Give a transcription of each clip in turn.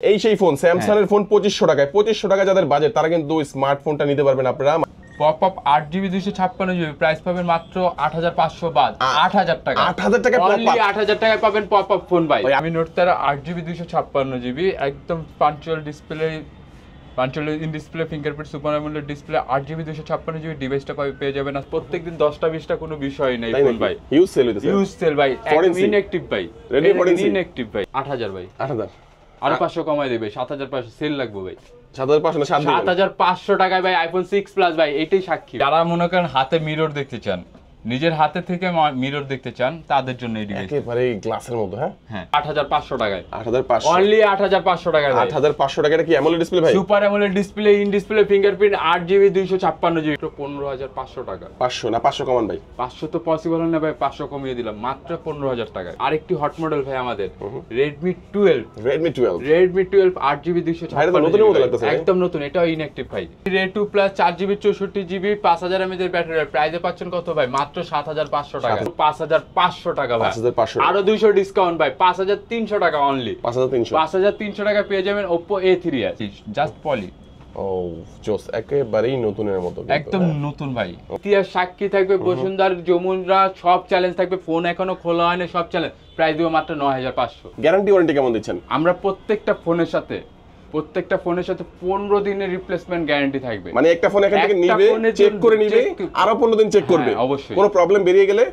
এই সেই phone Samsung এর ফোন 2500 টাকায় 2500 টাকা যাদের বাজেট তারা কিন্তু স্মার্টফোনটা নিতে পারবেন আপনারা। পপআপ 8GB 256GB প্রাইস পাবেন মাত্র 8500 বাদ 8000 টাকা 8000 টাকা অনলি 8000 টাকায় পাবেন পপআপ ফোন ভাই। আমি নোট 13 8GB 256GB একদম punctual display punctual in display fingerprint super AMOLED display 8GB 256GB ডিভাইসটা পেয়ে যাবেন। আর প্রত্যেকদিন 10টা 20টা কোনো বিষয় নাই ফোন ভাই। ইউজ সেল হইতেছে ইউজ সেল ভাই একদম ইনঅ্যাকটিভ ভাই রেডি ফরেন্সিক ইনঅ্যাকটিভ ভাই 8000 ভাই 8000 আর 500 কমাই দেবে 7500 সেল লাগবে ভাই 7500 না 7500 টাকায় ভাই আইফোন 6 প্লাস ভাই এটাই সাক্ষী। যারা মনে করেন হাতে মিরর দেখতে চান নিজের হাতে থেকে মিরর দেখতে চান তাদের জন্য এই ডিভাইস একেবারে গ্লাসের মতো। হ্যাঁ 8500 টাকায় 8500 অনলি 8500 টাকায় 8500 টাকা। এটা কি অ্যামোলেড ডিসপ্লে ভাই? Super AMOLED display in display fingerprint 8GB 256GB 15500 টাকা। 500 না 500 কমান ভাই 500 তো পসিবল না ভাই 500 কমিয়ে দিলাম মাত্র 15000 টাকায়। আরেকটি হট মডেল ভাই আমাদের Redmi 12 8GB 256 একদম নতুন এটাও ইনঅ্যাকটিভ ভাই। Ray 2 Plus 4GB 64GB 5000 mAh এর ব্যাটারি প্রাইসে পাচ্ছেন কত ভাই মাত্র 7500 টাকা 5500 টাকা ভাই 5500 আরো 200 ডিসকাউন্ট ভাই 5300 টাকা অনলি 5300 টাকা পেয়ে যাবেন Oppo A3s জাস্ট পলি। ও জোস একেবারেই নতুনের মতো একদম নতুন ভাই। ইতিহাস সাক্ষী থাকবে বসুন্ধরা যমুনা সব চ্যালেঞ্জ থাকবে ফোন এখনো খোলা হয়নি সব চ্যালেঞ্জ প্রাইস দিব মাত্র 9500। গ্যারান্টি ওয়ারেন্টি কেমন দিচ্ছেন? আমরা প্রত্যেকটা ফোনের সাথে 15 দিনের রিপ্লেসমেন্ট গ্যারান্টি থাকবে। মানে একটা ফোন এখান থেকে নিবে চেক করে নিবে আরো 15 দিন চেক করবে অবশ্যই। কোনো প্রবলেম বেরিয়ে গেলে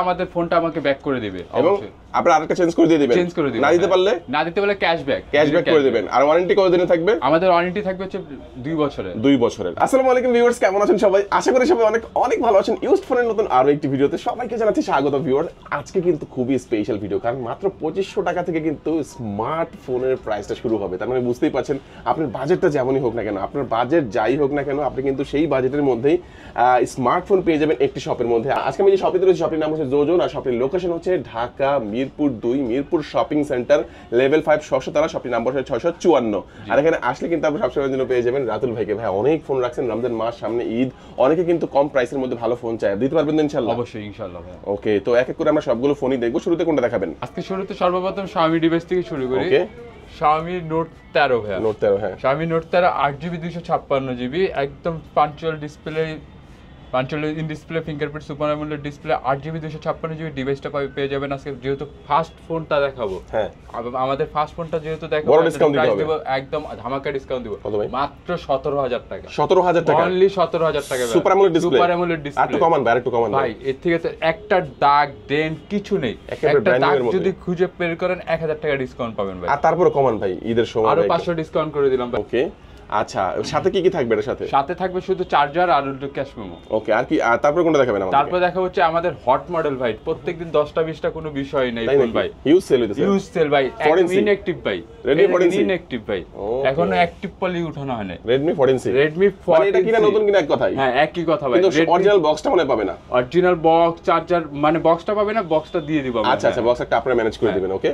আমাদের ফোনটা আমাকে ব্যাক করে দিবে অবশ্যই। আপনারা আরেকটা চেঞ্জ করে দিয়ে দিবেন না দিতে পারলে ক্যাশব্যাক করে দিবেন। আর ওয়ারেন্টি কত দিনে থাকবে? আমাদের ওয়ারেন্টি থাকবে হচ্ছে 2 বছরের। আসসালামু আলাইকুম ভিউয়ার্স, কেমন আছেন সবাই? আশা করি সবাই অনেক অনেক ভালো আছেন। ইউজড ফোনের নতুন আরো একটি ভিডিওতে সবাইকে জানাচ্ছি স্বাগত ভিউয়ার্স। আজকে কিন্তু খুবই স্পেশাল ভিডিও, কারণ মাত্র 2500 টাকা থেকে কিন্তু স্মার্টফোনের প্রাইসটা শুরু হবে। তার মানে বুঝতেই পারছেন আপনার বাজেটটা যেমনই হোক না কেন, আপনার বাজেট যাই হোক না কেন, আপনি কিন্তু সেই বাজেটের মধ্যেই স্মার্টফোন পেয়ে যাবেন একটি শপের মধ্যে। আজকে আমি যে শপটিতে রয়েছি শপটির নাম হচ্ছে জোজোন, আর শপটির লোকেশন হচ্ছে Dhaka Mirpur 2 Mirpur shopping centre level 5 600 শপটির নাম্বার হচ্ছে 654। আর এখানে আসলে কিন্তু আপনি সবসময়ের জন্য পেয়ে যাবেন রাতুল ভাইকে। ভাই অনেক ফোন রাখছেন, রমজান মাস সামনে, ঈদ, অনেকে কিন্তু কম প্রাইসের মধ্যে ভালো ফোন চায়, দিতে পারবেন ইনশাআল্লাহ? অবশ্যই ইনশাআল্লাহ ভাই। ওকে, তো এক এক করে আমরা সবগুলো ফোনই দেখবো। শুরুতে কোনটা দেখাবেন? আজকে শুরুতে সর্বপ্রথম Xiaomi ডিভাইস থেকে শুরু করি। ওকে, Xiaomi Note 13 ভাই। Note 13 হ্যাঁ Xiaomi Note 13 8GB 256GB একদম punctual in display fingerprint super AMOLED display 8GB 256GB ডিভাইসটা পেয়ে যাবেন। আজকে যেহেতু ফার্স্ট ফোনটা দেখাবো, হ্যাঁ আমাদের ফার্স্ট ফোনটা যেহেতু দেখাবো বড় ডিসকাউন্ট দিব, একদম ধামাকা ডিসকাউন্ট দিব মাত্র 17000 টাকা 17000 টাকা অনলি 17000 টাকা সুপার অ্যামোলেড ডিসপ্লে আর একটু কমান ভাই এর থেকে তো একটা দাগ ডেন্ট কিছু নেই, একটা দাগ যদি খুঁজে বের করেন 1000 টাকা ডিসকাউন্ট পাবেন ভাই। আর তারপরে কমান ভাই ঈদের সময় আরো 500 ডিসকাউন্ট করে দিলাম ভাই। ওকে আচ্ছা, সাথে কি কি থাকবে? এর সাথে থাকবে শুধু চার্জার আর ক্যাশ মেমো। ওকে, আর কি তারপর কোনটা দেখাবেন আমাদের? তারপর দেখা হচ্ছে আমাদের হট মডেল ভাই, প্রত্যেকদিন 10টা 20টা কোনো বিষয় নাই ফোন ভাই। ইউজ সেল হইতেছে ইউজ সেল ভাই ইনঅ্যাকটিভ ভাই রেডি ফরেন্সিক ইনঅ্যাকটিভ ভাই এখনো অ্যাকটিভ পলি উঠানো হয় না। Redmi 14 এটা কিনা নতুন কিনা এক কথাই? হ্যাঁ একই কথা ভাই, কিন্তু অরিজিনাল বক্সটা মনে পাবে না। অরিজিনাল বক্স চার্জার মানে বক্সটা পাবে না, বক্সটা দিয়ে দিব আমরা। আচ্ছা বক্সটা আপনারা ম্যানেজ করে দিবেন। ওকে,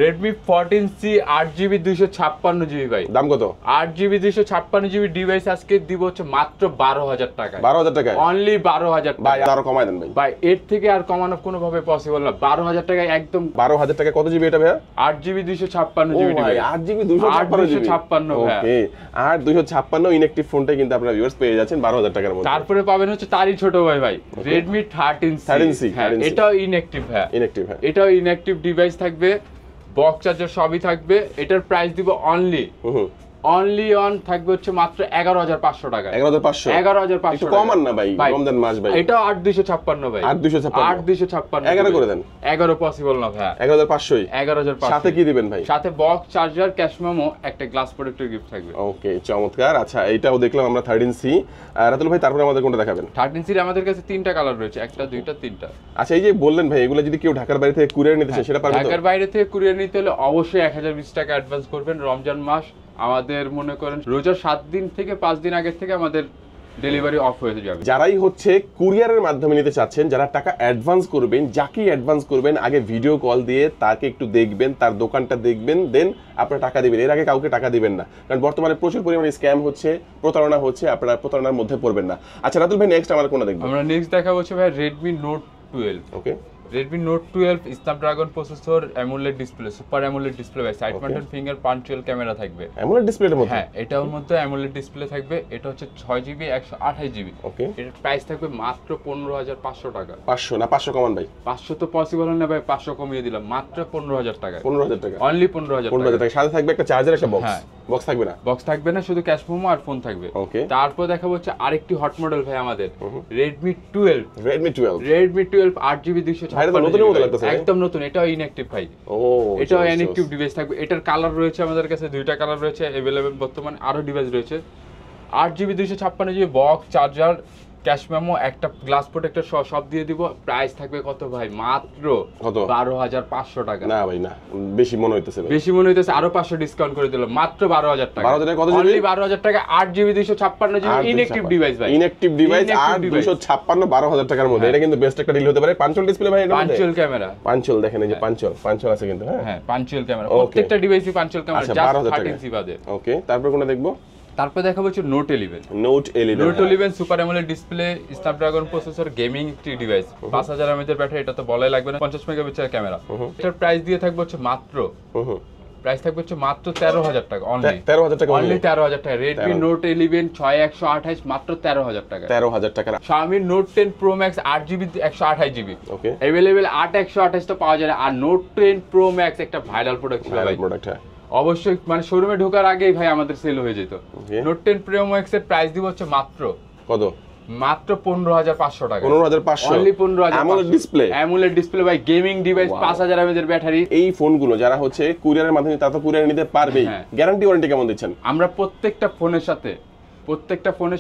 Redmi 14C 8GB 256GB ভাই। দাম কত? 8GB 256GB ডিভাইস আজকে দিব হচ্ছে মাত্র 12000 টাকা 12000 টাকা অনলি 12000 টাকা ভাই। আরো কমায় দেন ভাই এর থেকে আর কমানো কোনো ভাবে পসিবল না। 12000 টাকা একদম 12000 টাকা। কত জিবি এটা ভাই? 8GB 256GB ভাই 8GB 256GB ওকে, আর 256 ইনঅ্যাকটিভ ফোনটা কিন্তু আপনারা ভিউয়ার্স পেয়ে যাচ্ছেন 12000 টাকার মধ্যে। তারপরে পাবেন হচ্ছে তারই ছোট ভাই Redmi 13C এটাও ইনঅ্যাকটিভ ভাই এটাও ইনঅ্যাকটিভ ডিভাইস থাকবে, বক্স চার্জার সবই থাকবে। এটার প্রাইস দিব অনলি অন থাকবে হচ্ছে মাত্র 11500 টাকা 11500 একটু কমান না ভাই, রমজান মাস ভাই। এটা 8256 ভাই 8256 11 করে দেন। 11 পসিবল না ভাই 11500 সাথে কি দিবেন ভাই? সাথে বক্স চার্জার ক্যাশ মেমো একটা গ্লাস প্রোটেক্টর গিফট থাকবে। ওকে চমৎকার। আচ্ছা এইটাও দেখলাম আমরা 13C। রাতুল ভাই তারপরে আমাদের কোনটা দেখাবেন? 13C এর আমাদের কাছে 3টা কালার রয়েছে, একটা দুইটা তিনটা। আচ্ছা এই যে বললেন ভাই এগুলো যদি কেউ ঢাকার বাইরে থেকে কুরিয়ার নিতে চায় সেটা পারবে তো? ঢাকার বাইরে থেকে কুরিয়ার নিতে হলে অবশ্যই 1020 টাকা অ্যাডভান্স করবেন। রমজান মাস আমাদের মনে করেন রোজার 7 দিন থেকে 5 দিন আগে থেকে আমাদের ডেলিভারি অফ হয়ে যাবে। যারাই হচ্ছে কুরিয়ারের মাধ্যমে নিতে চাচ্ছেন, যারা টাকা অ্যাডভান্স করবেন, যাকেই অ্যাডভান্স করবেন আগে ভিডিও কল দিয়ে তাকে একটু দেখবেন, তার দোকানটা দেখবেন, দেন আপনারা টাকা দিবেন। এর আগে কাউকে টাকা দিবেন না, কারণ বর্তমানে প্রচুর পরিমাণে স্ক্যাম হচ্ছে, প্রতারণা হচ্ছে, আপনারা প্রতারণার মধ্যে পড়বেন না। আচ্ছা রাতুল ভাই নেক্সট আমরা কোনটা দেখব? আমরা নেক্সট দেখাবো হচ্ছে ভাই Redmi Note 12। Okay, Redmi Note 12 Snapdragon processor, AMOLED display, super AMOLED display ভাই, side mounted finger punch hole camera থাকবে। AMOLED ডিসপ্লের মধ্যে? হ্যাঁ, এটার মধ্যে AMOLED ডিসপ্লে থাকবে। এটা হচ্ছে 6GB 128GB। ওকে, এটার প্রাইস থাকবে মাত্র 15500 টাকা। 500 না 500 কমান ভাই? 500 তো পসিবল হয় না ভাই, 500 কমিয়ে দিলাম মাত্র 15000 টাকা। 15000 টাকা অনলি 15000 টাকা। সাথে থাকবে একটা চার্জার, একটা বক্স। হ্যাঁ, বক্স থাকবে না? বক্স থাকবে না, শুধু ক্যাশ মেমো আর ফোন থাকবে। ওকে, তারপর দেখাবো হচ্ছে আরেকটি হট মডেল ভাই আমাদের, Redmi 12। Redmi 12 8GB 256 নতুনের মতো লাগতেছে, একদম নতুন। এটাও ইনঅ্যাকটিভ ভাই। ও, এটাও ইনঅ্যাকটিভ ডিভাইস থাকবে। এটার কালার রয়েছে আমাদের কাছে, দুইটা কালার রয়েছে अवेलेबल বর্তমানে, আরো ডিভাইস রয়েছে। 8GB 256GB box, charger, cash memo, একটা গ্লাস প্রোটেক্টর সব দিয়ে দিব। প্রাইস থাকবে কত ভাই? মাত্র কত? 12500 টাকা। না ভাই না, বেশি মনে হইতেছে ভাই। বেশি মনে হইতেছে, আরো 500 ডিসকাউন্ট করে দিলাম, মাত্র 12000 টাকা। 12000 টাকা কত জিবি? অনলি 12000 টাকা 8GB 256GB ইনঅ্যাকটিভ ডিভাইস ভাই। ইনঅ্যাকটিভ ডিভাইস 256 12000 টাকার মধ্যে। এটা কিন্তু বেস্ট একটা ডিল হতে পারে। পাঞ্চুয়াল ডিসপ্লে ভাই, এটা পাঞ্চুয়াল ক্যামেরা। পাঞ্চুয়াল দেখেন, এই যে পাঞ্চুয়াল আছে কিন্তু। হ্যাঁ, পাঞ্চুয়াল ক্যামেরা, প্রত্যেকটা ডিভাইসই পাঞ্চুয়াল ক্যামেরা, জাস্ট 13C বাদে। ওকে, তারপর কোনটা দেখবো? তারপর দেখাবো হচ্ছে Note 11। Note 11 super AMOLED display, Snapdragon processor, gaming একটি ডিভাইস, 5000 mAh এর ব্যাটারি, এটা তো বলাই লাগবে না, 50 মেগাপিক্সেল ক্যামেরা। এটার প্রাইস দিয়ে থাকবে হচ্ছে মাত্র 13000 টাকা। অনলি 13000 টাকা। অনলি 13000 টাকা। Redmi Note 11 6128 মাত্র 13000 টাকা। 13000 টাকা। Xiaomi Note 10 Pro Max 8GB 128GB। ওকে, अवेलेबल 8 128 তো পাওয়া যায় না। আর Note 10 Pro Max একটা ভাইরাল প্রোডাক্ট ছিল ভাই। প্রোডাক্ট, হ্যাঁ অবশ্যই, মানে শোরুমে ঢোকার আগেই ভাই আমাদের সেল হয়ে যেত। Note 10 Pro Max এর প্রাইস দিব হচ্ছে মাত্র কত? মাত্র 15500 টাকা। 15500 only 15500। AMOLED display, AMOLED display ভাই, গেমিং ডিভাইস, 5000 mAh এর ব্যাটারি। এই ফোনগুলো যারা হচ্ছে কুরিয়ারের মাধ্যমে তা তো কুরিয়ার নিতে পারবেই। গ্যারান্টি ওয়ারেন্টি কেমন দিচ্ছেন? আমরা প্রত্যেকটা ফোনের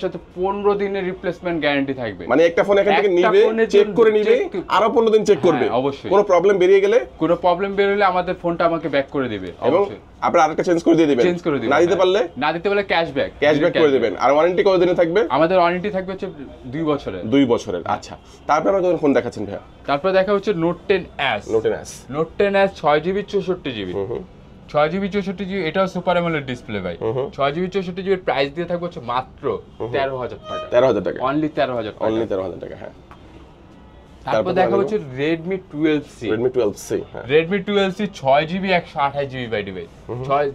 সাথে 15 দিনের রিপ্লেসমেন্ট গ্যারান্টি থাকবে। মানে একটা ফোন এখান থেকে নিবে, চেক করে নিবে, আরো 15 দিন চেক করবে। অবশ্যই, কোনো প্রবলেম বেরিয়ে গেলে আমাদের ফোনটা আমাকে ব্যাক করে দিবে। অবশ্যই, আপনারা আরেকটা চেঞ্জ করে দিয়ে দিবেন। না দিতে পারলে ক্যাশব্যাক করে দিবেন। আর ওয়ারেন্টি কত দিনে থাকবে? আমাদের ওয়ারেন্টি থাকবে হচ্ছে 2 বছরের। 2 বছরের। আচ্ছা, তারপর আমরা কোন ফোন দেখাচ্ছেন ভাইয়া? তারপর দেখা হচ্ছে Note 10s। Note 10s 6GB 64GB। 6GB 64GB, এটাও সুপার AMOLED ডিসপ্লে ভাই। 6GB 64GB এর প্রাইস দিয়ে থাকবে হচ্ছে মাত্র 13000 টাকা। 13000 টাকা। অনলি 13000 টাকা। অনলি 13000 টাকা, হ্যাঁ। তারপর দেখা হচ্ছে Redmi 12C। Redmi 12C, হ্যাঁ। Redmi 12C 6GB 128GB by device.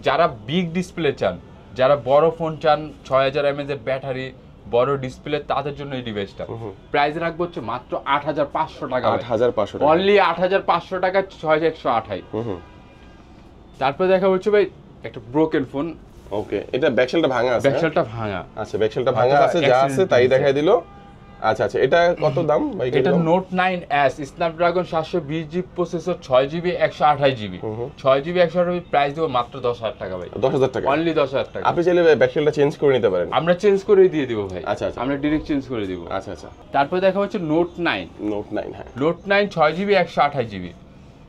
যারা বিগ ডিসপ্লে চান, যারা বড় ফোন চান, 6000 mAh এর ব্যাটারি, বড় ডিসপ্লে, তাদের জন্য এই ডিভাইসটা। প্রাইস রাখবো হচ্ছে মাত্র 8500 টাকা। 8500 টাকা। অনলি 8500 টাকা 6128। তারপর দেখা হচ্ছে ভাই একটা ব্রোকেন ফোন। ওকে, এটা ব্যাকশেলটা ভাঙা আছে। ব্যাকশেলটা ভাঙা। আচ্ছা, ব্যাকশেলটা ভাঙা আছে, যা আছে তাই দেখাই দিল। আচ্ছা, এটা কত দাম ভাই? এটা Note 9s Snapdragon 720GB processor, 6GB 128GB। 6GB 128GB price দেব মাত্র 10000 টাকা ভাই। 10000 টাকা। অনলি 10000 টাকা। আপনি চাইলে ব্যাকশেলটা চেঞ্জ করে নিতে পারেন। আমরা চেঞ্জ করে দিয়ে দিব ভাই। আচ্ছা, আমরা ডাইরেক্ট চেঞ্জ করে দিব। আচ্ছা। তারপর দেখা হচ্ছে Note 9। হ্যাঁ। Note 9 6GB 128GB।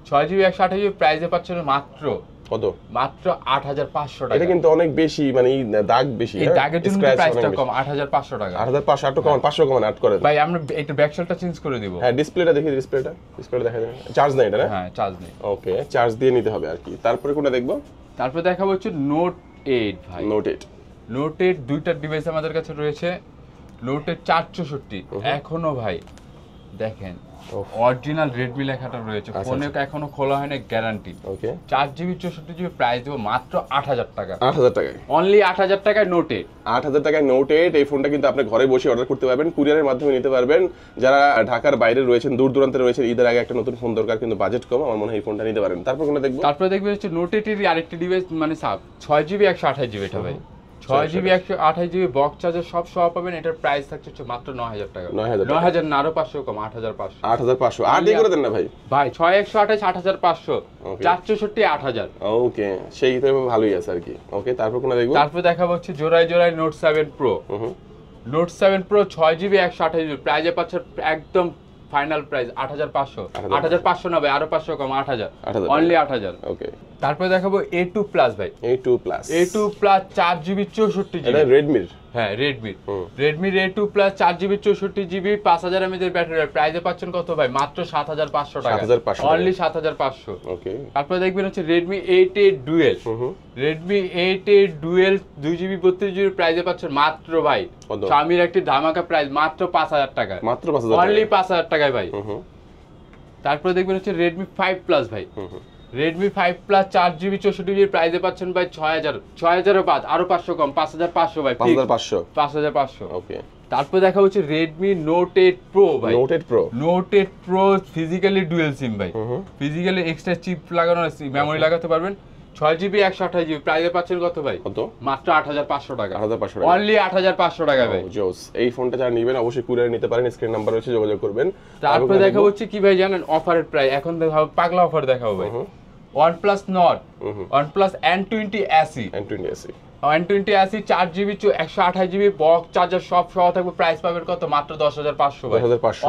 6GB 128GB প্রাইসে পাচ্ছেন মাত্র কত? মাত্র 8500 টাকা। এটা কিন্তু অনেক বেশি, মানে দাগ বেশি। এই দাগের জন্য প্রাইসটা কম, 8500 টাকা। 8500 আট কমান, 500 কমান আট করে ভাই। আমরা একটু ব্যাকশেলটা চেঞ্জ করে দিব। হ্যাঁ, ডিসপ্লেটা দেখি, ডিসপ্লেটা দেখা যায়। চার্জ নেই এটা না? হ্যাঁ, চার্জ নেই। ওকে, চার্জ দিয়ে নিতে হবে আর কি। তারপরে কোনটা দেখবো? তারপর দেখাবো হচ্ছে Note 8 ভাই। Note 8 দুইটা ডিভাইস আমাদের কাছে রয়েছে। Note 8 464 এখনো ভাই দেখেন অরিজিনাল Redmi লেখাটা রয়েছে, ফোনে এখনো খোলা হয়নি, গ্যারান্টি। ওকে, 4GB 64GB প্রাইস দেব মাত্র 8000 টাকা। 8000 টাকায়। অনলি 8000 টাকায় Note 8। 8000 টাকায় Note 8। এই ফোনটা কিন্তু আপনি ঘরে বসে অর্ডার করতে পারবেন, কুরিয়ারের মাধ্যমে নিতে পারবেন। যারা ঢাকার বাইরে রয়েছেন, দূর দূরান্তে রয়েছেন, ঈদের আগে একটা নতুন ফোন দরকার, কিন্তু বাজেট কম, আমার মনে হয় এই ফোনটা নিতে পারেন। তারপর কোনটা দেখবো? তারপরে দেখবে হচ্ছে Note 8 এর আরেকটি ডিভাইস, মানে 6GB 128GB। এটা ভাই 6GB 128GB বক্স চার্জার সব সহ পাবেন। এটার প্রাইস থাকছে মাত্র 9000 টাকা। 9000 না, আরো 500 কম, 8500। 8500 আর দিয়ে করে দেন না ভাই। ভাই 6128 8500, 464 8000। ওকে, সেই তো ভালোই আছে আর কি। ওকে, তারপর কোনটা দেখবো? তারপর দেখাবো হচ্ছে জোড়ায় Note 7 Pro। Note 7 Pro 6GB 128GB প্রাইসে পাচ্ছে একদম ফাইনাল প্রাইস 8500। 8500 না ভাই, আরো 500 কম, 8000। অনলি 8000। ওকে, তারপর দেখাবো A2 Plus ভাই। A2 Plus 4GB 64GB। এটা Redmi। হ্যাঁ, Redmi A2 Plus 4GB 64GB 5000 mAh এর ব্যাটারি। প্রাইসে পাচ্ছেন কত ভাই? মাত্র 7500 টাকা। অনলি 7500। ওকে, তারপর দেখবেন হচ্ছে Redmi 8A Dual। Redmi 8A Dual 2GB 32GB প্রাইসে পাচ্ছেন মাত্র ভাই Xiaomi একটি ধামাকা প্রাইস মাত্র 5000 টাকা। মাত্র 5000 অনলি 5000 টাকায় ভাই। তারপরে দেখবেন হচ্ছে Redmi 5 Plus ভাই। Redmi 5 Plus 4GB 64GB প্রাইসে পাচ্ছেন ভাই 6000 বাদ আরো 500 কম 5500 ভাই 5500 ওকে। তারপর দেখা হচ্ছে Redmi Note 8 Pro ভাই। Note 8 Pro physically dual SIM ভাই, ফিজিক্যালি এক্সট্রা চিপ লাগানো আছে, মেমরি লাগাতে পারবেন। 6GB 128GB প্রাইসে পাচ্ছেন কত ভাই? কত? মাত্র 8500 টাকা। 8500 টাকা, অনলি 8500 টাকা ভাই। জোস। এই ফোনটা যারা নেবেন অবশ্যই কুরিয়ারে নিতে পারেন, স্ক্রিন নাম্বার রয়েছে, যোগাযোগ করবেন। তারপর দেখা হচ্ছে কি ভাই জানেন, অফারের প্রাইস এখন দেখাবো, পাগলা অফার দেখাবো ভাই। OnePlus Nord, OnePlus N20 SE, N20 SE 4GB 128GB box charger সব সহ থাকবে, প্রাইস পাবেন কত? মাত্র 10500 ভাই।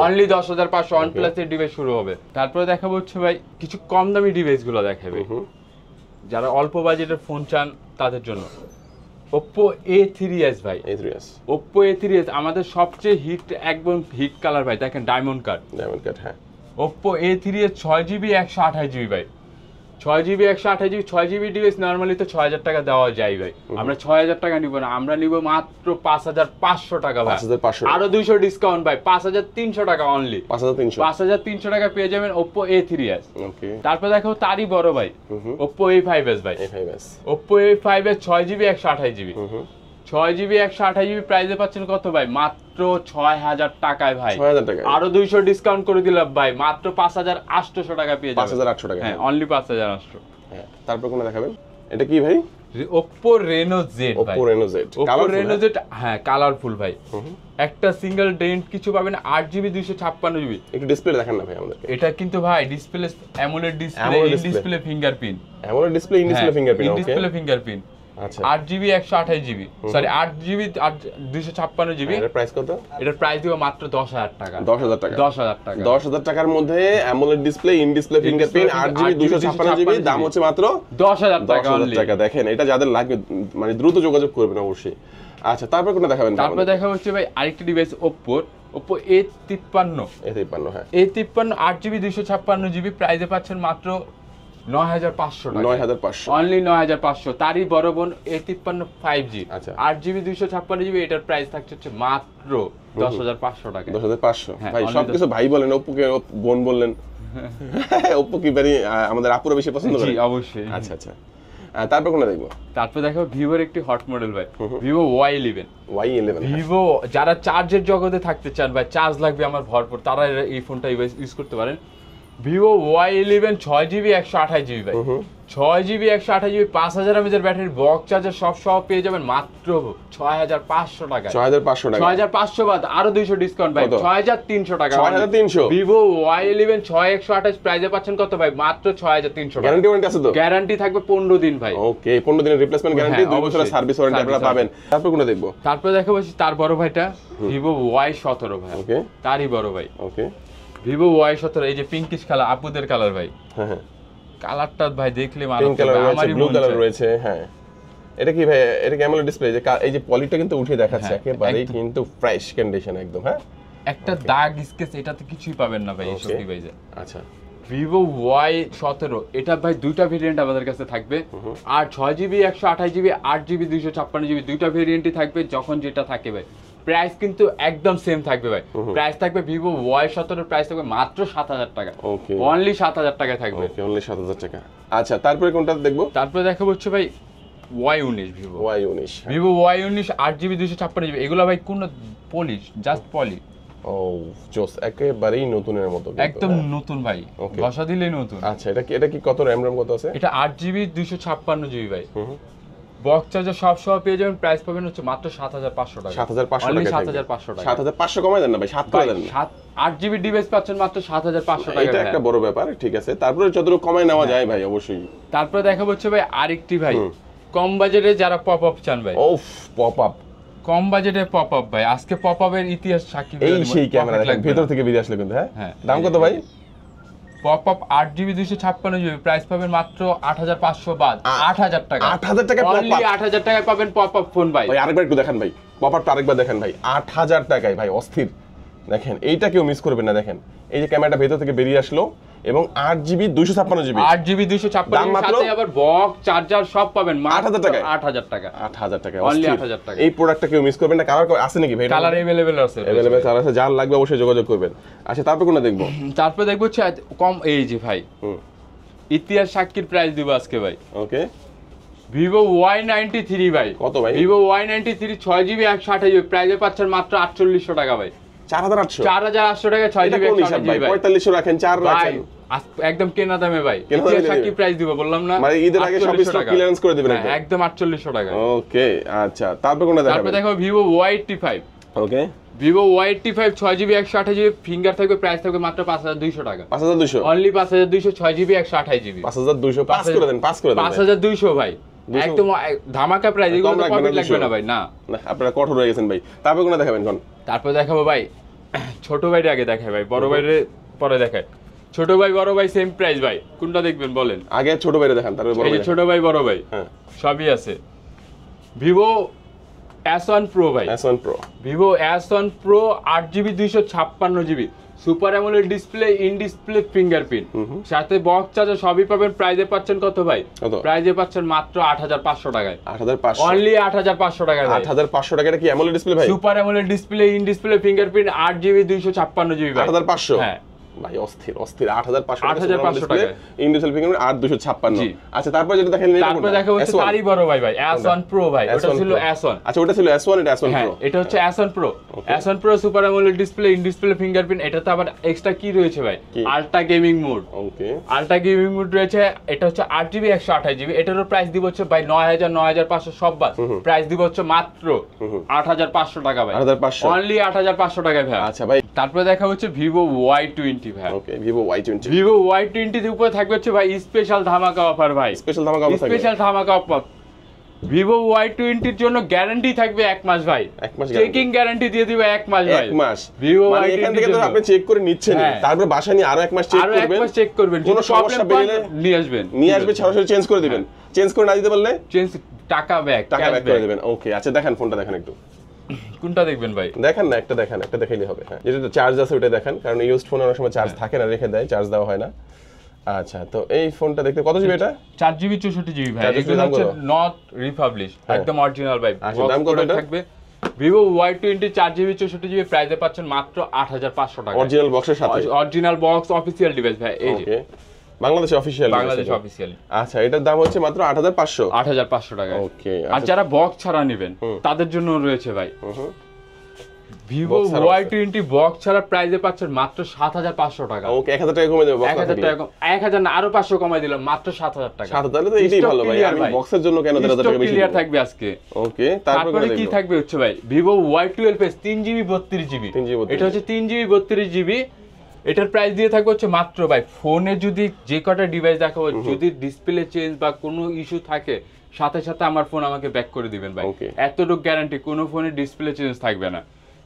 অনলি 10500 OnePlus এর ডিভাইস শুরু হবে। তারপরে দেখাবো হচ্ছে ভাই কিছু কম দামি ডিভাইস গুলো দেখাবে, যারা অল্প বাজেটের ফোন চান তাদের জন্য। Oppo A3s ভাই, Oppo A3s আমাদের সবচেয়ে একদম হিট কালার ভাই, দেখেন ডায়মন্ড কাট। হ্যাঁ। Oppo A3s 6GB 128GB ভাই, 6GB 128GB 6GB device normally তো 6000 টাকা দেওয়া যায় ভাই, আমরা 6000 টাকা নিব না, আমরা নিব মাত্র 5500 টাকা ভাই। আরো 200 ডিসকাউন্ট ভাই, 5300 টাকা অনলি। 5300 টাকা পেয়ে যাবেন Oppo A3s। ওকে। তারপর দেখো তারই বড় ভাই Oppo A5s ভাই, Oppo A5s 6GB 128GB 6GB 128GB প্রাইসে পাচ্ছেন কত ভাই? মাত্র 6000 টাকায় ভাই। 6000 টাকা, আরো 200 ডিসকাউন্ট করে দিলাম ভাই, মাত্র 5800 টাকা পেয়ে যাবেন। 5800 টাকা, হ্যাঁ অনলি 5800। হ্যাঁ। তারপর কোন দেখাবেন? এটা কি ভাই? Oppo Reno Z ভাই, Oppo Reno Z, হ্যাঁ কালারফুল ভাই। একটা সিঙ্গেল ডেন্ট কিছু পাবেন, 8GB 256GB। একটু ডিসপ্লে দেখান না ভাই আমাদেরকে। এটা কিন্তু ভাই display AMOLED display, in display fingerprint, AMOLED display, in display fingerprint, okay. Display fingerprint. আচ্ছা 8GB 128GB, sorry 8GB 256GB। এর প্রাইস কত? এটার প্রাইস দিব মাত্র 10000 টাকা। 10000 টাকা, 10000 টাকা। 10000 টাকার মধ্যে AMOLED display, in display fingerprint, 8GB 256GB, দাম হচ্ছে মাত্র 10000 টাকা। 10000 টাকা। দেখেন এটা যাদের লাগবে মানে দ্রুত যোগাযোগ করবেন অবশ্যই। আচ্ছা তারপর কোনটা দেখাবেন? তারপর দেখা হচ্ছে ভাই আরেকটি ডিভাইস Oppo A53। হ্যাঁ, A53 8GB 256GB প্রাইসে পাচ্ছেন মাত্র 9500 টাকা। 9500, অনলি 9500। তারই বড় বোন A53 5G, আচ্ছা 8GB 256GB, এটার প্রাইস থাকছে হচ্ছে মাত্র 10500 টাকা। 10500 ভাই। সবকিছু ভাই বলেন, ওপ্পোকে বোন বললেন। ওপ্পো কি বাড়ি আমাদের আপুরা বেশি পছন্দ করে? জি অবশ্যই। আচ্ছা আচ্ছা। তারপর কোনটা দেখবো? তারপর দেখো ভিভোর একটি হট মডেল ভাই, Vivo Y11। ভিভো যারা চার্জের জগতে থাকতে চান ভাই, চার্জ লাগবে আমার ভরপুর, তারা এই ফোনটা ইউজ করতে পারেন। Vivo Y11 6GB 128GB ভাই, 6GB 128GB 5000 mAh battery, box charger সব সহ পেয়ে যাবেন মাত্র 6500 টাকা। 6500 টাকা, 6500 বাদ আরো 200 ডিসকাউন্ট ভাই, 6300 টাকা। 6300 Vivo Y11 6128 প্রাইসে পাচ্ছেন কত ভাই? মাত্র 6300 টাকা। গ্যারান্টি ওয়ারেন্টি আছে তো? গ্যারান্টি থাকবে 15 দিন ভাই। ওকে, 15 দিনের রিপ্লেসমেন্ট গ্যারান্টি, 2 বছরের সার্ভিস ওয়ারেন্টি আপনারা পাবেন। তারপর কোনটা দেখবো? তারপর দেখাবো তার বড় ভাইটা Vivo Y17 ভাই। ওকে, তারই বড় ভাই ওকে Vivo Y17, এই যে পিঙ্কিশ কালার, আপুদের কালার ভাই। হ্যাঁ, কালারটা ভাই দেখলে পিঙ্ক কালার রয়েছে, ব্লু কালার রয়েছে। হ্যাঁ, এটা কি ভাই? এটা কি AMOLED ডিসপ্লে? এই যে পলিটা কিন্তু উঠে দেখাচ্ছে, একেবারেই কিন্তু ফ্রেশ কন্ডিশন একদম। হ্যাঁ, একটা দাগ স্কেচ এটাতে কিছুই পাবেন না ভাই এই সব ডিভাইসে। আচ্ছা Vivo Y17, এটা ভাই দুইটা ভেরিয়েন্ট আমাদের কাছে থাকবে, আর 6GB 128GB 8GB 256GB দুইটা ভেরিয়েন্টই থাকবে। যখন যেটা থাকে ভাই প্রাইস কিন্তু একদম সেম থাকবে ভাই। প্রাইস থাকবে Vivo Y17 এর প্রাইস থাকবে মাত্র 7000 টাকা। ওকে, অনলি 7000 টাকা থাকবে। ওকে, অনলি 7000 টাকা। আচ্ছা তারপরে কোনটা দেখবো? তারপরে দেখাবো হচ্ছে ভাই Y19, Vivo Y19 8GB 256GB। এগুলো ভাই কোন পলিশ, জাস্ট পলি। ও জোস, একেবারেই নতুনের মতো, একদম নতুন ভাই, ঘষা দিলেই নতুন। আচ্ছা এটা কি কত র‍্যাম কত আছে? এটা 8GB 256GB ভাই, বক্স চার্জার সব সহ পেয়ে যাবেন। প্রাইস পাবেন হচ্ছে মাত্র 7500 টাকা। 7500 টাকা, 7500 টাকা। 7500 কমায় দেন না ভাই, 7 করে দেন। 8GB ডিভাইস পাচ্ছেন মাত্র 7500 টাকা। এটা একটা বড় ব্যাপার, ঠিক আছে। তারপরে যতটুকু কমায় নেওয়া যায় ভাই অবশ্যই। তারপরে দেখাবো হচ্ছে ভাই আরেকটি ভাই কম বাজেটে যারা পপ আপ চান ভাই। ওফ, পপ আপ, কম বাজেটে পপ আপ ভাই, আজকে পপ আপের ইতিহাস সাক্ষী। এই সেই ক্যামেরা দেখেন ভিতর থেকে বেরিয়ে আসলে কিন্তু। হ্যাঁ, দাম কত ভাই? Pop up 8GB 256GB price পাবেন মাত্র 8500 বাদ 8000 টাকা। 8000 টাকা পপ আপ, অনলি 8000 টাকায় পাবেন পপ আপ ফোন ভাই। ভাই আরেকবার একটু দেখেন ভাই, পপ আপটা আরেকবার দেখেন ভাই, 8000 টাকায় ভাই, অস্থির। দেখেন এইটা কেউ মিস করবেন না। দেখেন এই যে ক্যামেরাটা ভেতর থেকে বেরিয়ে আসলো, এবং 8GB 256GB 8GB 256 সাথে আবার বক্স চার্জার সব পাবেন 8000 টাকা 8000 টাকা 8000 টাকা অনলি 8000 টাকা এই প্রোডাক্টটা কেউ মিস করবেন না কালার আছে নাকি ভাই কালার अवेलेबल আছে কালার আছে যার লাগবে অবশ্যই যোগাযোগ করবেন আচ্ছা তারপর কোনটা দেখবো তারপর দেখবো হচ্ছে কম এই যে ভাই ইতিহাস সাক্ষীর প্রাইস দিব আজকে ভাই ওকে Vivo Y93 ভাই কত ভাই Vivo Y93 6GB 128GB প্রাইসে পাচ্ছেন মাত্র 4800 টাকা ভাই 4800 টাকা 6GB 128GB ভাই 4500 রাখেন 4 রাখেন একদম কেনা দামে ভাই ইতিহাস সাক্ষী প্রাইস দিব বললাম না মানে ঈদের আগে সব স্টক ক্লিয়ারেন্স করে দিবেন একদম 4800 টাকা ওকে আচ্ছা তারপর কোনটা দেখাবেন তারপর দেখো Vivo Y85 ওকে Vivo Y85 6GB 128GB finger থাকবে প্রাইস থাকবে মাত্র 5200 টাকা 5200 অনলি 5200 6GB 128GB 5200 পাস করে দেন 5200 ভাই একদম ধামাকা প্রাইস এগুলো তো প্রফিট লাগবে না ভাই না আপনারা কঠোর হয়ে গেছেন ভাই তারপর কোনটা দেখাবেন কোন তারপর দেখাবো ভাই ছোট ভাইরে আগে দেখাই ভাই বড় ভাইরে পরে দেখাই ছোট ভাই বড় ভাই সেম প্রাইস ভাই কোনটা দেখবেন বলেন আগে ছোট ভাইরে দেখান তারপর বড় ভাই ছোট ভাই বড় ভাই হ্যাঁ সবই আছে Vivo S1 Pro ভাই S1 Pro Vivo S1 Pro 8GB 256GB super AMOLED display in display fingerprint সাথে বক্স চার্জার সবই পাবেন প্রাইসে পাচ্ছেন কত ভাই প্রাইসে পাচ্ছেন মাত্র 8500 টাকায় 8500 অনলি 8500 টাকায় 8500 টাকা কি অ্যামোলেড ডিসপ্লে ভাই super AMOLED display in display fingerprint 8GB 256GB ভাই 8500 হ্যাঁ ভাই অস্থির 8500 8500 টাকা ইন্ডিভিজুয়াল ফিঙ্গারপ্রিন্ট 8256 আচ্ছা তারপর যেটা দেখেন তারপর দেখা হচ্ছে তারই বড় ভাই S1 Pro ভাই ওটা ছিল S1 আচ্ছা ওটা ছিল S1 এটা S1 Pro এটা হচ্ছে S1 Pro S1 Pro super AMOLED display in display fingerprint এটাতে আবার এক্সট্রা কি রয়েছে ভাই আলট্রা গেমিং মোড ওকে আলট্রা গেমিং মোড রয়েছে এটা হচ্ছে 8GB 128GB এটারও প্রাইস দিব হচ্ছে ভাই 9000 9500 সব বাদ প্রাইস দিব হচ্ছে মাত্র 8500 টাকা ভাই 8500 অনলি 8500 টাকায় ভাই আচ্ছা ভাই তারপর দেখা হচ্ছে Vivo Y20 ভাই ওকে Vivo Y20 Vivo Y20 এর উপরে থাকবে হচ্ছে ভাই স্পেশাল ধামাকা অফার ভাই স্পেশাল ধামাকা অফার স্পেশাল ধামাকা অফার Vivo Y20 এর জন্য গ্যারান্টি থাকবে 1 মাস ভাই 1 মাস চেকিং গ্যারান্টি দিয়ে দিবে 1 মাস ভাই 1 মাস Vivo মানে Y20 এখান থেকে তো আপনি চেক করে নিচ্ছেন তারপর বাসা নিয়ে আরো 1 মাস চেক করবেন আরো 1 মাস চেক করবেন কোনো সমস্যা পেলে নিয়ে আসবে সরাসরি চেঞ্জ করে দিবেন চেঞ্জ করে না দিতে পারলে চেঞ্জ টাকা ব্যাক করে দিবেন ওকে আচ্ছা দেখেন ফোনটা দেখেন একটু কোনটা দেখবেন ভাই দেখেন না একটা দেখেন একটা দেখাইলে হবে হ্যাঁ যেটা চার্জ আছে ওটা দেখেন কারণ ইউজড ফোনে অনেক সময় চার্জ থাকে না রেখে দেয় চার্জ দেওয়া হয় না আচ্ছা তো এই ফোনটা দেখতে কত জিবি এটা 4GB 64GB ভাই এটা হচ্ছে নট রিপাবলিশ একদম অরিজিনাল ভাই আচ্ছা দাম কত এটা থাকবে Vivo Y20 4GB 64GB প্রাইসে পাচ্ছেন মাত্র 8500 টাকা অরিজিনাল বক্সের সাথে অরিজিনাল বক্স অফিশিয়াল ডিভাইস ভাই এই যে বাংলাদেশে অফিশিয়াল আচ্ছা এটার দাম হচ্ছে মাত্র 8500 টাকা ওকে আর যারা বক্স ছাড়া নেবেন তাদের জন্য রয়েছে ভাই Vivo Y20 বক্স ছাড়া প্রাইসে পাচ্ছেন মাত্র 7500 টাকা ওকে 1000 টাকা কমে দেব বক্স 1000 টাকা 1000 না আরো 500 কমাই দিলাম মাত্র 7000 টাকা 7000 তাহলে তো এটাই ভালো ভাই আমি বক্সের জন্য কেন 1000 টাকা বেশি ক্লিয়ার থাকবে আজকে ওকে তারপরে কি থাকবে হচ্ছে ভাই Vivo Y12s 3GB 32GB এটা হচ্ছে 3GB 32GB এটার প্রাইস দিয়ে থাকবে হচ্ছে মাত্র ভাই ফোনে যদি যে কটা ডিভাইস দেখাবো যদি ডিসপ্লে চেঞ্জ বা কোনো ইস্যু থাকে সাথে সাথে আমার ফোন আমাকে ব্যাক করে দিবেন ভাই এতটুকু গ্যারান্টি কোনো ফোনে ডিসপ্লে চেঞ্জ থাকবে না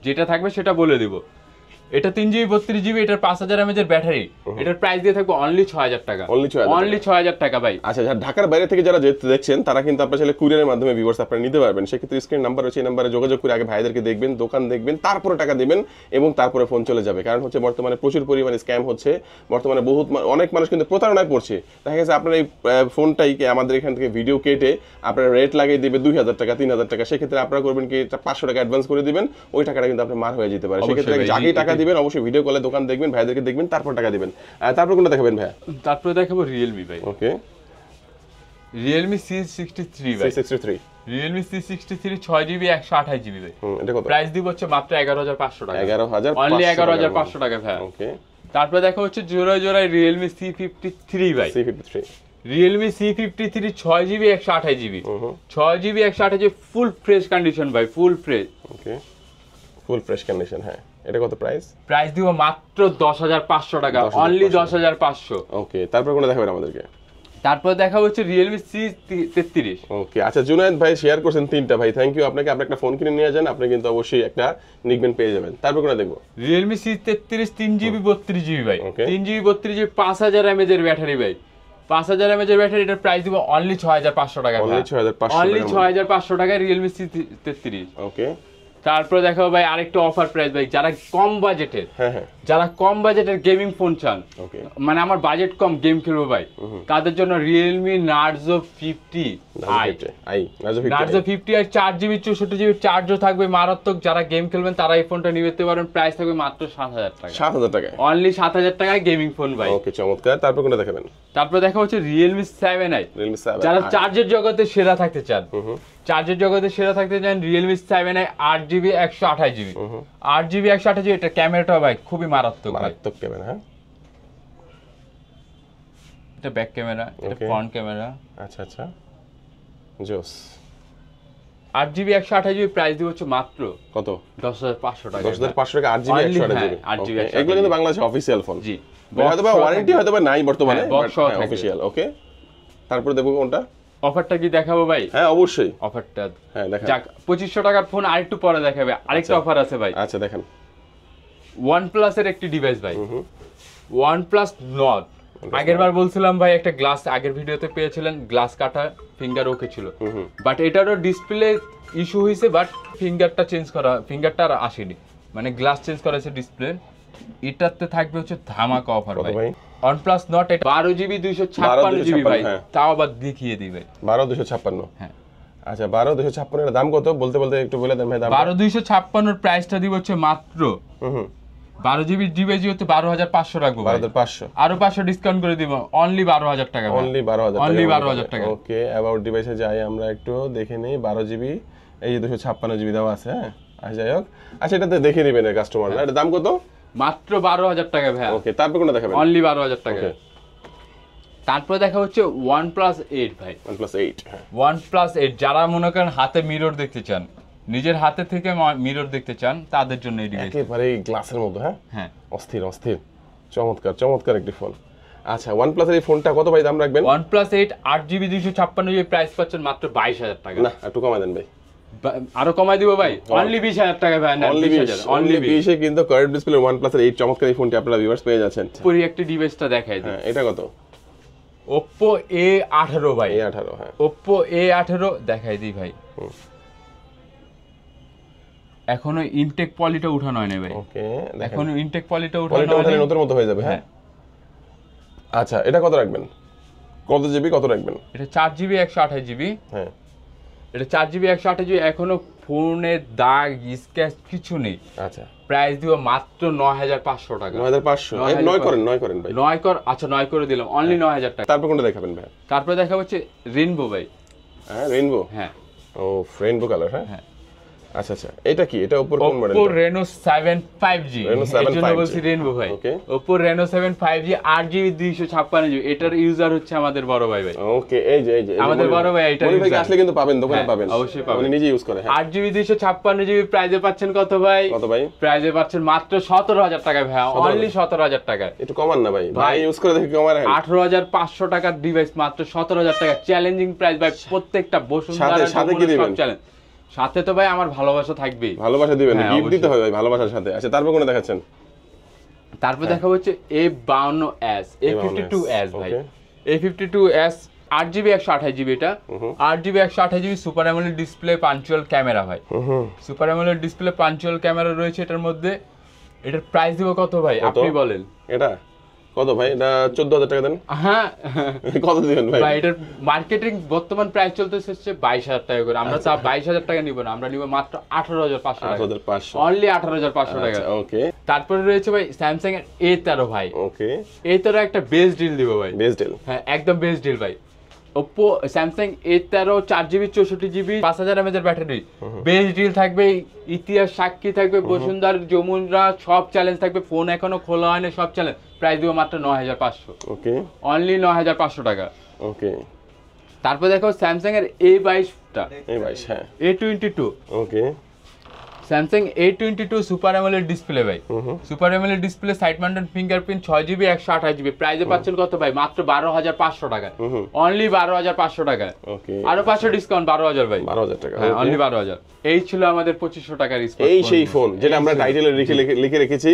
যেটা থাকবে সেটা বলে দিব এটা 3GB 32GB এটার 5000 mAh এর ব্যাটারি এটার প্রাইস দিয়ে থাকবে অনলি 6000 টাকা অনলি 6000 টাকা ভাই আচ্ছা যারা ঢাকার বাইরে থেকে যারা দেখছেন তারা কিন্তু আপনারা চাইলে কুরিয়ারের মাধ্যমে ভিউয়ার্স আপনারা নিতে পারবেন সেক্ষেত্রে স্ক্রিন নাম্বার রয়েছে এই নম্বরে যোগাযোগ করে আগে ভাইদেরকে দেখবেন দোকান দেখবেন তারপরে টাকা দিবেন এবং তারপরে ফোন চলে যাবে কারণ হচ্ছে বর্তমানে প্রচুর পরিমাণে স্ক্যাম হচ্ছে বর্তমানে অনেক মানুষ কিন্তু প্রতারণায় পড়ছে দেখা গেছে আপনার এই ফোনটাইকে আমাদের এখান থেকে ভিডিও কেটে আপনারা রেট লাগিয়ে দিবে 2000 টাকা 3000 টাকা সেক্ষেত্রে আপনারা করবেন কি 500 টাকা অ্যাডভান্স করে দিবেন ওই টাকাটা কিন্তু আপনার মার হয়ে যেতে পারে সেক্ষেত্রে আগে টাকা দিবেন অবশ্যই ভিডিও কলে দোকান দেখবেন ভাইদেরকে দেখবেন তারপর টাকা দিবেন তারপর কোনটা দেখাবেন ভাই তারপর দেখাবো Realme ভাই ওকে Realme C63 ভাই C63 Realme C63 6GB 128GB ভাই এটা কত প্রাইস দিব হচ্ছে মাত্র 11500 টাকা 11500 অনলি 11500 টাকা ভাই ওকে তারপর দেখা হচ্ছে জোড়ায় জোড়ায় Realme C53 ভাই C53 Realme C53 6GB 128GB 6GB 128GB full fresh condition ভাই ফুল ফ্রেশ ওকে ফুল ফ্রেশ কন্ডিশন হ্যাঁ এটা কত প্রাইস দিব মাত্র 10500 টাকা অনলি 10500 ওকে তারপর কোনটা দেখাবেন আমাদেরকে তারপর দেখা হচ্ছে Realme C33 ওকে আচ্ছা জুনায়েদ ভাই শেয়ার করছেন তিনটা ভাই থ্যাংক ইউ আপনাকে আপনি একটা ফোন কিনে নিয়ে যান আপনি কিন্তু অবশ্যই একটা নিকবেন পেয়ে যাবেন তারপর কোনটা দেখবো Realme C33 3GB 32GB ভাই 3GB 32GB 5000 mAh এর ব্যাটারি ভাই 5000 mAh এর ব্যাটারি এটার প্রাইস দিব অনলি 6500 টাকা অনলি 6500 অনলি 6500 টাকায় Realme C33 ওকে তারপরে দেখো ভাই আরেকটা অফার প্রাইস ভাই, যারা কম বাজেটের, হ্যাঁ হ্যাঁ, যারা কম বাজেটের গেমিং ফোন চান, ওকে, মানে আমার বাজেট কম, গেম খেলবো ভাই, তাদের জন্য Realme Narzo 50i, Narzo 50i 4GB 64GB চার্জও থাকবে মারাত্মক। যারা গেম খেলবেন তারা এই ফোনটা নিতে পারেন, প্রাইস থাকবে মাত্র 7000 টাকা। 7000 টাকায়, অনলি 7000 টাকায় গেমিং ফোন ভাই। ওকে, চমৎকার। তারপর কোনটা দেখাবেন? তারপর দেখা হচ্ছে Realme 7i, Realme 7i, যারা চার্জের জগতে সেরা থাকতে চান, চার্জের জগতে সেরা থাকতে চান, Realme 7i 8GB 128GB, 8GB 128GB। এটা ক্যামেরাটা ভাই খুবই মারাত্মক, মারাত্মক ক্যামেরা। হ্যাঁ, এটা ব্যাক ক্যামেরা, এটা ফ্রন্ট ক্যামেরা। আচ্ছা আচ্ছা, জোস। 8GB 128GB প্রাইস দিব হচ্ছে মাত্র কত? 10500 টাকা। 10500 টাকা 8GB 128GB। এগুলো কিন্তু বাংলাদেশে অফিসিয়াল ফোন। জি, হয়তো বা ওয়ারেন্টি হয়তো বা নাই বর্তমানে, অফিসিয়াল। ওকে, তারপর দেখো কোনটা? অফারটা কি দেখাবো ভাই? হ্যাঁ অবশ্যই, অফারটা হ্যাঁ দেখান। যাক, 2500 টাকার ফোন আরেকটু পরে দেখাবে। আরেকটা অফার আছে ভাই। আচ্ছা দেখেন, OnePlus এর একটি ডিভাইস ভাই, OnePlus Nord। আগেরবার বলছিলাম ভাই একটা গ্লাস, আগের ভিডিওতে পেয়েছিলেন গ্লাস কাটা, ফিঙ্গার ওকে ছিল, বাট এটারও ডিসপ্লে ইস্যু হয়েছে, বাট ফিঙ্গারটা চেঞ্জ করা, ফিঙ্গারটা আর আসেনি, মানে গ্লাস চেঞ্জ করা হয়েছে ডিসপ্লে। এটাতে থাকবে হচ্ছে ধামাকা অফার ভাই। OnePlus Nord এটা 12GB 256GB ভাই, তাও আবার দেখিয়ে দিবে 12256। হ্যাঁ আচ্ছা, 12256 এর দাম কত বলতে বলতে একটু বলে দেন ভাই। দাম 12256 এর প্রাইসটা দিব হচ্ছে মাত্র 12GB ডিভাইস হচ্ছে 12500 রাখবো ভাই। 12500, আরো 500 ডিসকাউন্ট করে দিব, অনলি 12000 টাকা। অনলি 12000 টাকা, অনলি 12000 টাকা। ওকে, অ্যাবাউট ডিভাইসে যাই আমরা একটু দেখে নেই। 12GB, এই যে 256GB দেওয়া আছে। হ্যাঁ আচ্ছা, যাই হোক, আচ্ছা এটাতে দেখে নেবেন কাস্টমাররা। এটা দাম কত? মাত্র 12000 টাকা ভাই। ওকে, তারপর কোনটা দেখাবেন? অনলি 12000 টাকা। তারপর দেখা হচ্ছে OnePlus 8 ভাই। OnePlus 8, হ্যাঁ, OnePlus 8 যারা মনে করেন হাতে মিরর দেখতে চান, নিজের হাতে থেকে মিরর দেখতে চান, তাদের জন্য এই ডিভাইস। একেবারে গ্লাসের মতো। হ্যাঁ হ্যাঁ, অস্থির অস্থির, চমৎকার চমৎকার একটি ফোন। আচ্ছা, OnePlus এর এই ফোনটা কত ভাই দাম রাখবেন? OnePlus 8 8GB 256GB প্রাইস পাচ্ছেন মাত্র 22000 টাকা। না, একটু কমাই দেন ভাই। আরো কমাই দিব ভাই, অনলি 20000 টাকা ভাই। না, অনলি 20 এ কিন্তু কার্ভ ডিসপ্লে OnePlus এর এই চমৎকার এই ফোনটি আপনারা ভিউয়ার্স পেয়ে যাচ্ছেন। পুরো একটা ডিভাইসটা দেখাই দিই। হ্যাঁ, এটা কত? Oppo A18 ভাই। A18, হ্যাঁ, Oppo A18 দেখাই দিই ভাই। এখনো ইনটেক পলিটা উঠানো হয় না ভাই। ওকে, এখনো ইনটেক পলিটা উঠানো হয়, নতুন মতো হয়ে যাবে। হ্যাঁ আচ্ছা, এটা কত রাখবেন? কত জিবি কত রাখবেন? এটা 4GB 128GB। হ্যাঁ, এটা 4GB 128GB। এখনো ফোনের দাগ স্ক্র্যাচ কিছু নেই। আচ্ছা, প্রাইস দিব মাত্র 9500 টাকা। 9500, 9 করেন ভাই। 9 কর, আচ্ছা 9 করে দিলাম, অনলি 9000 টাকা। তারপর কোনটা দেখাবেন ভাই? তারপর দেখা হচ্ছে রেইনবো ভাই। হ্যাঁ, রেইনবো। হ্যাঁ, ও রেইনবো কালার। হ্যাঁ আচ্ছা আচ্ছা, এটা কি? এটা Oppo কোন model? Oppo Reno 7 5G। Reno 7 এর জন্য 5G বলছি রেইনবো ভাই। ওকে, Oppo Reno 7 5G 8GB 256GB। এটার ইউজার হচ্ছে আমাদের বড় ভাই ভাই। ওকে, এই যে আমাদের বড় ভাই, এটা মনি ভাই আসলে কিন্তু পাবেন, দোকানে পাবেন, অবশ্যই পাবেন, উনি নিজে ইউজ করে। হ্যাঁ, 8GB 256GB প্রাইসে পাচ্ছেন কত ভাই? কত ভাই? প্রাইসে পাচ্ছেন মাত্র 17000 টাকা ভাই, অনলি 17000 টাকা। একটু কমান না ভাই, ভাই ইউজ করে দেখি কমান। 18500 টাকার ডিভাইস মাত্র 17000 টাকা, চ্যালেঞ্জিং প্রাইস ভাই। প্রত্যেকটা বসুন্ধরা সাথে কি দিবেন? চ্যালেঞ্জ সাথে তো ভাই আমার ভালোবাসা থাকবেই। ভালোবাসা দিবেন, গিফট দিতে হবে ভাই ভালোবাসার সাথে। আচ্ছা, তারপর কোন দেখাচ্ছেন? তারপর দেখা হচ্ছে A52s, A52s ভাই। A52s 8GB 128GB। এটা 8GB 128GB super AMOLED display, punch hole camera ভাই। Super AMOLED display, punch hole camera রয়েছে এটার মধ্যে। এটার প্রাইস দিব কত ভাই আপনি বলেন? এটা কত ভাই? এটা 14000 টাকা দেন। হ্যাঁ, কত দিবেন ভাই? ভাই এটার মার্কেটিং বর্তমান প্রাইস চলতেছে হচ্ছে 22000 টাকা করে। আমরা তো 22000 টাকা নিব না, আমরা নিব মাত্র 18500 টাকা। 18500, অনলি 18500 টাকা। ওকে, তারপরে রয়েছে ভাই স্যামসাং এর A13 ভাই। ওকে, A13 একটা বেস্ট ডিল দিব ভাই। Best deal? হ্যাঁ, একদম বেস্ট ডিল ভাই। Oppo Samsung A13 4GB 64GB 5000 mAh এর ব্যাটারি, বেস্ট ডিল থাকবে, ইতিহাস সাক্ষী থাকবে, বসুন্ধরা যমুনা সব চ্যালেঞ্জ থাকবে। ফোন এখনো খোলা হয়নি, সব চ্যালেঞ্জ। প্রাইস দিব মাত্র 9500। ওকে, অনলি 9500 টাকা। ওকে, তারপর দেখো স্যামসাং এর A22টা, A22, হ্যাঁ, A22। Okay, Samsung A22 super AMOLED display ভাই। Super AMOLED display, side mounted fingerprint, 6GB 128GB। প্রাইসে পাচ্ছেন কত ভাই? মাত্র 12500 টাকা। অনলি 12500 টাকা। ওকে, আরো 500 ডিসকাউন্ট, 12000 ভাই। 12000 টাকা, হ্যাঁ, অনলি 12000। এই ছিল আমাদের 2500 টাকার স্মার্টফোন। এই সেই ফোন যেটা আমরা টাইটেলে লিখে রেখেছি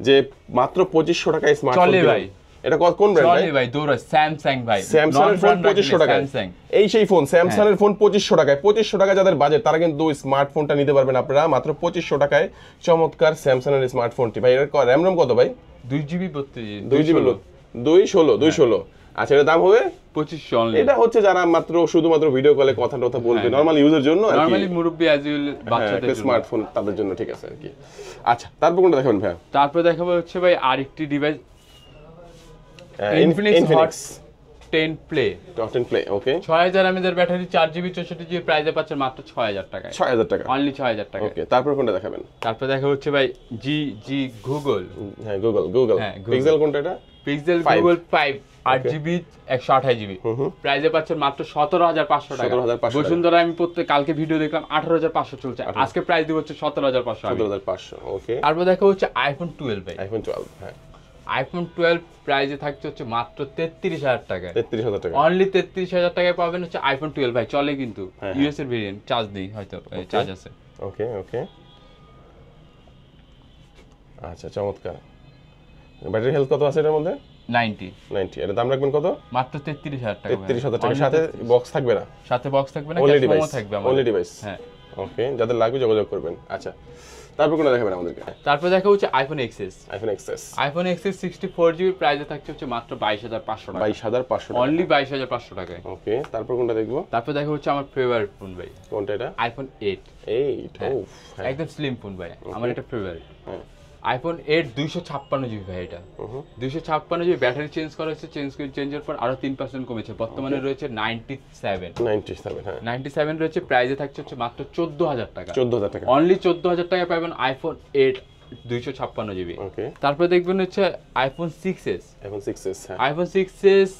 যে মাত্র 2500 টাকায় স্মার্টফোন চলে ভাই। এটা কোন ব্র্যান্ড ভাই? চলে ভাই দৌড় স্যামসাং ভাই। স্যামসাং এর ফোন 2500 টাকায়। এই সেই ফোন স্যামসাং এর ফোন 2500 টাকায়। 2500 টাকা যাদের বাজেট তারা কিন্তু স্মার্টফোনটা নিতে পারবেন আপনারা মাত্র 2500 টাকায়। চমৎকার স্যামসাং এর স্মার্টফোনটি ভাই। এর র‍্যাম রম কত ভাই? 2GB 32GB 216 আচ্ছা এর দাম হবে 2500 অনলি। এটা হচ্ছে যারা মাত্র শুধুমাত্র ভিডিও কলে কথা বলবে নরমাল ইউজার জন্য আর কি, নরমালি মুরব্বি অ্যাজ ইউল বাচ্চাদের জন্য স্মার্টফোন তাদের জন্য ঠিক আছে আর কি। আচ্ছা তারপর কোনটা দেখাবেন ভাই? তারপর দেখাবো হচ্ছে ভাই আরেকটি device Infinix Hot 10 Play। 10 Play ওকে। 6000 mAh ব্যাটারি 4GB 64GB প্রাইসে পাচ্ছেন মাত্র 6000 টাকায়। 6000 টাকা অনলি 6000 টাকা। ওকে তারপর কোনটা দেখাবেন? তারপর দেখা হচ্ছে ভাই জি গুগল। হ্যাঁ গুগল পিক্সেল কোনটা এটা? পিক্সেল গুগল 5 8GB 128GB প্রাইসে পাচ্ছেন মাত্র 17500 টাকা। বসুন্ধরা আমি কালকে ভিডিও দেখলাম 18500 চলছে, আজকে প্রাইস দিব হচ্ছে 17500। 17500 ওকে। তারপর দেখা হচ্ছে আইফোন 12 ভাই। আইফোন 12 হ্যাঁ। আইফোন 12 প্রাইসে থাকছে হচ্ছে মাত্র 33000 টাকা। 33000 টাকা অনলি 33000 টাকায় পাবেন হচ্ছে আইফোন 12 ভাই। চলে কিন্তু ইউএস এর ভেরিয়েন্ট, চার্জ নেই হয়তো, চার্জ আছে। ওকে আচ্ছা চমৎকার। ব্যাটারি হেলথ কত আছে এর মধ্যে? 90 এর দাম রাখবেন কত? মাত্র 33000 টাকা। 33000 টাকা। সাথে বক্স থাকবে না? সাথে বক্স থাকবে না, ক্যাশ মেমো থাকবে আমাদের। অনলি ডিভাইস হ্যাঁ ওকে। যাদের লাগবে যোগাযোগ করবেন। আচ্ছা তারপর কোনটা দেখাবেন আমাদেরকে? তারপর দেখা হচ্ছে iPhone XS. IPhone XS 64GB প্রাইসে থাকছে হচ্ছে মাত্র 22500 টাকা। 22500 টাকা অনলি 22500 টাকায়। ওকে তারপর কোনটা দেখবো? তারপর দেখা হচ্ছে আমার ফেভারিট ফোন ভাই। কোনটা এটা? আইফোন 8 ওফ একদম স্লিম ফোন ভাই, আমার এটা ফেভারিট। আইফোন 8 256GB ভাই। এটা 256GB ব্যাটারি চেঞ্জ করা হয়েছে, চেঞ্জের পর আরো 3% কমেছে, বর্তমানে রয়েছে 97 হ্যাঁ 97 রয়েছে। প্রাইসে থাকছে হচ্ছে মাত্র 14000 টাকা। 14000 টাকা অনলি 14000 টাকায় পাবেন আইফোন 8 256GB। ওকে তারপর দেখবেন হচ্ছে আইফোন 6s। হ্যাঁ আইফোন 6s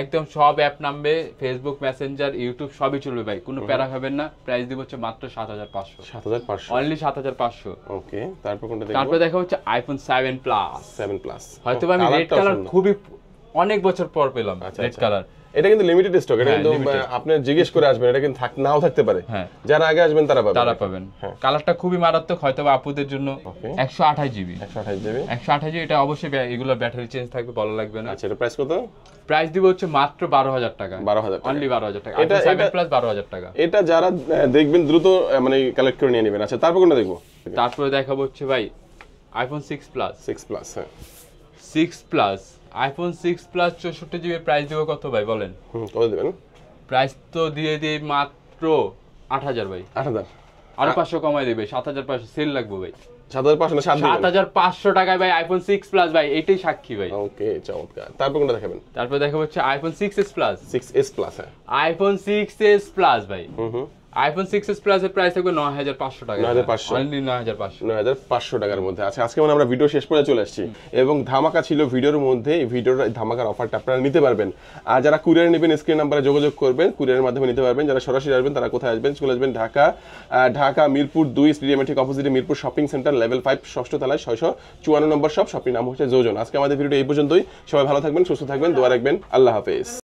একদম সব অ্যাপ নামবে, ফেসবুক মেসেঞ্জার ইউটিউব সবই চলবে ভাই, কোনো প্যারা খাবেন না। প্রাইস দিব হচ্ছে মাত্র 7500। অনলি 7500 ওকে তারপর কোনটা দেখব? তারপর দেখা হচ্ছে আইফোন 7 প্লাস। হয়তো আমি রেড কালার খুবই অনেক বছর পর পেলাম রেড কালার। এটা কিন্তু লিমিটেড স্টক, এটা কিন্তু আপনি জিজ্ঞেস করে আসবেন, এটা কিন্তু নাও থাকতে পারে। যারা আগে আসবেন তারা পাবেন। কালারটা খুবই মারাত্মক, হয়তো আপুদের জন্য। 128GB এটা অবশ্যই এগুলো ব্যাটারি চেঞ্জ থাকবে, বলা লাগবে না। আচ্ছা এটা প্রাইস কত? প্রাইস দিব হচ্ছে মাত্র 12000 টাকা। অনলি 12000 টাকা। এটা 7 প্লাস 12000 টাকা। এটা যারা দেখবেন দ্রুত মানে কালেক্ট করে নিয়ে নেবেন। আচ্ছা তারপর কোনটা দেখবো? তারপরে দেখাবো হচ্ছে ভাই আইফোন 6 প্লাস। হ্যাঁ 6 plus iPhone 6 plus 64GB price দিব কত ভাই বলেন? কত দিবেন? প্রাইস তো দিয়ে মাত্র 8000 ভাই। 8000 আরো 500 কমাই দিবে, 7500 সেল লাগবে ভাই। 7500 না 7500 টাকায় ভাই আইফোন 6 প্লাস ভাই, এটাই সাক্ষী ভাই। ওকে চমৎকার। তারপর কোনটা দেখাবেন? তারপর দেখাবো হচ্ছে আইফোন 6s প্লাস। হ্যাঁ আইফোন 6s প্লাস ভাই। আইফোন 6s প্লাস এর প্রাইস থাকবে 9500 টাকা। 9500 অনলি 9500 টাকার মধ্যে। আচ্ছা আজকে আমরা ভিডিও শেষ পর্যন্ত চলে আসছি এবং ধামাকা ছিল ভিডিওর মধ্যে। এই ভিডিওর ধামাকার অফারটা আপনারা নিতে পারবেন। আর যারা কুরিয়ার নেবেন স্ক্রিন নাম্বারে যোগাযোগ করবেন, কুরিয়ারের মাধ্যমে নিতে পারবেন। যারা সরাসরি আসবেন তারা কোথায় আসবেন? চলে আসবেন ঢাকা মিরপুর 2 স্টেডিয়ামের ঠিক অপোজিটে মিরপুর শপিং সেন্টার লেভেল 5 ষষ্ঠ তলায় 654 নম্বর শপ। শপটির নাম হচ্ছে যোজন। আজকে আমাদের ভিডিও এই পর্যন্তই। সবাই ভালো থাকবেন, সুস্থ থাকবেন, দোয়া রাখবেন। আল্লাহ হাফেজ।